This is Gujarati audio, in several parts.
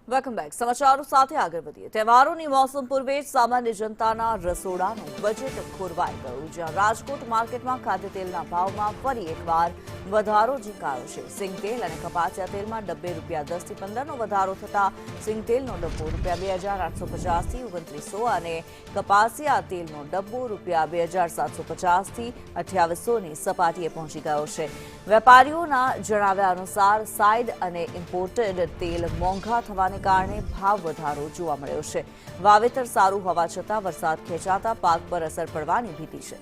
Welcome back. સમાચારો સાથે આગળ વધીએ. તહેવારોની મોસમ પૂર્વે જ સામાન્ય જનતાના રસોડાનું બજેટ ખોરવાઈ ગયું, જ્યાં રાજકોટ માર્કેટમાં ખાદ્ય તેલના ભાવમાં ફરી એકવાર વધારો ઝીંકાયો છે. સિંગ તેલ અને કપાસિયા તેલમાં ડબ્બે ₹10 થી 15નો વધારો થતા સિંગ તેલનો ડબ્બો ₹2850 થી 2900 અને કપાસિયા તેલનો ડબ્બો ₹2750 થી 2800ની સપાટીએ પહોંચી ગયો છે. વેપારીઓના જણાવ્યા અનુસાર સાઇડ અને ઇમ્પોર્ટેડ તેલ મોંઘા થવાને કારણે ભાવ વધારો જોવા મળ્યો છે. વાવેતર સારું હોવા છતાં વરસાદ ખેંચાતા પાક પર અસર પડવાની ભીતિ છે.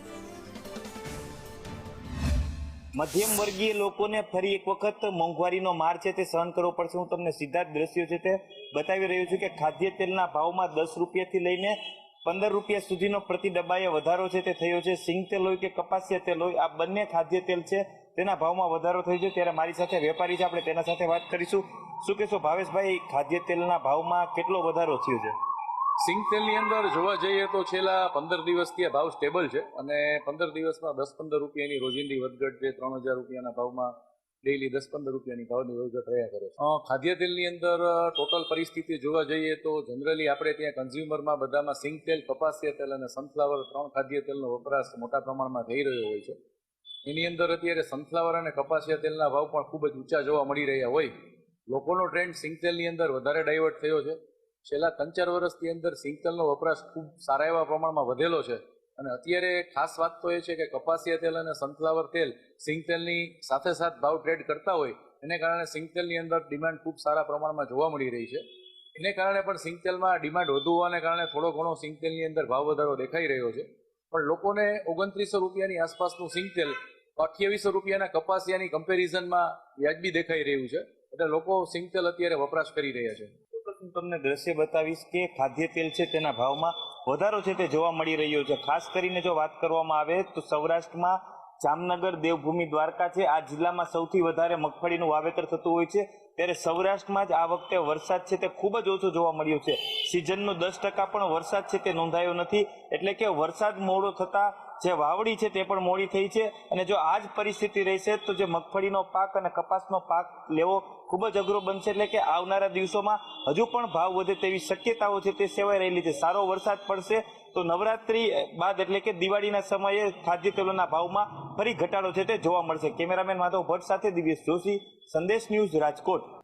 મધ્યમ વર્ગીય લોકોને ફરી એક વખત મોંઘવારીનો માર છે તે સહન કરવો પડશે. હું તમને સીધા જ દ્રશ્યો છે તે બતાવી રહ્યો છું કે ખાદ્ય તેલના ભાવમાં ₹10 થી લઈને ₹15 સુધીનો પ્રતિ ડબ્બાએ વધારો છે તે થયો છે. સિંગ તેલ હોય કે કપાસિયા તેલ હોય, આ બંને ખાદ્ય તેલ છે તેના ભાવમાં વધારો થયો છે. ત્યારે મારી સાથે વેપારી છે, આપણે તેના સાથે વાત કરીશું. શું કહેશો ભાવેશભાઈ, ખાદ્ય તેલના ભાવમાં કેટલો વધારો થયો છે? સિંગ તેલની અંદર જોવા જઈએ તો છેલ્લા 15 દિવસથી આ ભાવ સ્ટેબલ છે અને 15 દિવસમાં 10-15 રૂપિયાની રોજિંદી વધઘટ છે. ₹3000ના ભાવમાં ડેઈલી 10-15 રૂપિયાની ભાવની વધઘટ રહ્યા કરે છે. ખાદ્ય તેલની અંદર ટોટલ પરિસ્થિતિ જોવા જઈએ તો જનરલી આપણે ત્યાં કન્ઝ્યુમરમાં બધામાં સિંગ તેલ, કપાસિયા તેલ અને સનફ્લાવર 3 ખાદ્ય તેલનો વપરાશ મોટા પ્રમાણમાં થઈ રહ્યો હોય છે. એની અંદર અત્યારે સનફ્લાવર અને કપાસિયા તેલના ભાવ પણ ખૂબ જ ઊંચા જોવા મળી રહ્યા હોય. લોકોનો ટ્રેન્ડ સિંગ તેલની અંદર વધારે ડાયવર્ટ થયો છે. છેલ્લા 3-4 વર્ષની અંદર સિંગ તેલનો વપરાશ ખૂબ સારા એવા પ્રમાણમાં વધેલો છે અને અત્યારે ખાસ વાત તો એ છે કે કપાસિયા તેલ અને સનફ્લાવર તેલ સિંગ તેલની સાથે ભાવ ટ્રેડ કરતા હોય, એને કારણે સિંગ તેલની અંદર ડિમાન્ડ ખૂબ સારા પ્રમાણમાં જોવા મળી રહી છે. એને કારણે પણ સિંગ તેલમાં ડિમાન્ડ વધુ હોવાને કારણે થોડો ઘણો સિંગ તેલની અંદર ભાવ વધારો દેખાઈ રહ્યો છે. પણ લોકોને ₹2900ની આસપાસનું સિંગ તેલ ₹2800ના કપાસિયાની કમ્પેરિઝનમાં વ્યાજબી દેખાઈ રહ્યું છે. એટલે લોકો સિંગ તેલ અત્યારે વપરાશ કરી રહ્યા છે. હું તમને દ્રશ્ય બતાવીશ કે ખાદ્ય તેલ છે તેના ભાવમાં વધારો છે તે જોવા મળી રહ્યો છે. ખાસ કરીને જો વાત કરવામાં આવે તો સૌરાષ્ટ્રમાં જામનગર, દેવભૂમિ, દ્વારકા છે, આ જિલ્લામાં સૌથી વધારે મગફળીનું વાવેતર થતું હોય છે. ત્યારે સૌરાષ્ટ્રમાં જ આ વખતે વરસાદ છે તે ખૂબ જ ઓછો જોવા મળ્યો છે. સિઝનનો 10% પણ વરસાદ છે તે નોંધાયો નથી. એટલે કે વરસાદ મોડો થતા જે વાવડી છે તે પણ મોડી થઈ છે અને જો આ જ પરિસ્થિતિ રહેશે તો જે મગફળીનો પાક અને કપાસનો પાક લેવો ખૂબ જ અઘરો બનશે. એટલે કે આવનારા દિવસોમાં હજુ પણ ભાવ વધે તેવી શક્યતાઓ છે તે સેવાઈ રહેલી છે. સારો વરસાદ પડશે તો નવરાત્રી બાદ એટલે કે દિવાળીના સમયે ખાદ્ય તેલોના ભાવમાં ફરી ઘટાડો છે તે જોવા મળશે. કેમેરામેન માધવ ભટ્ટ સાથે દિવ્યેશ જોશી, સંદેશ ન્યૂઝ, રાજકોટ.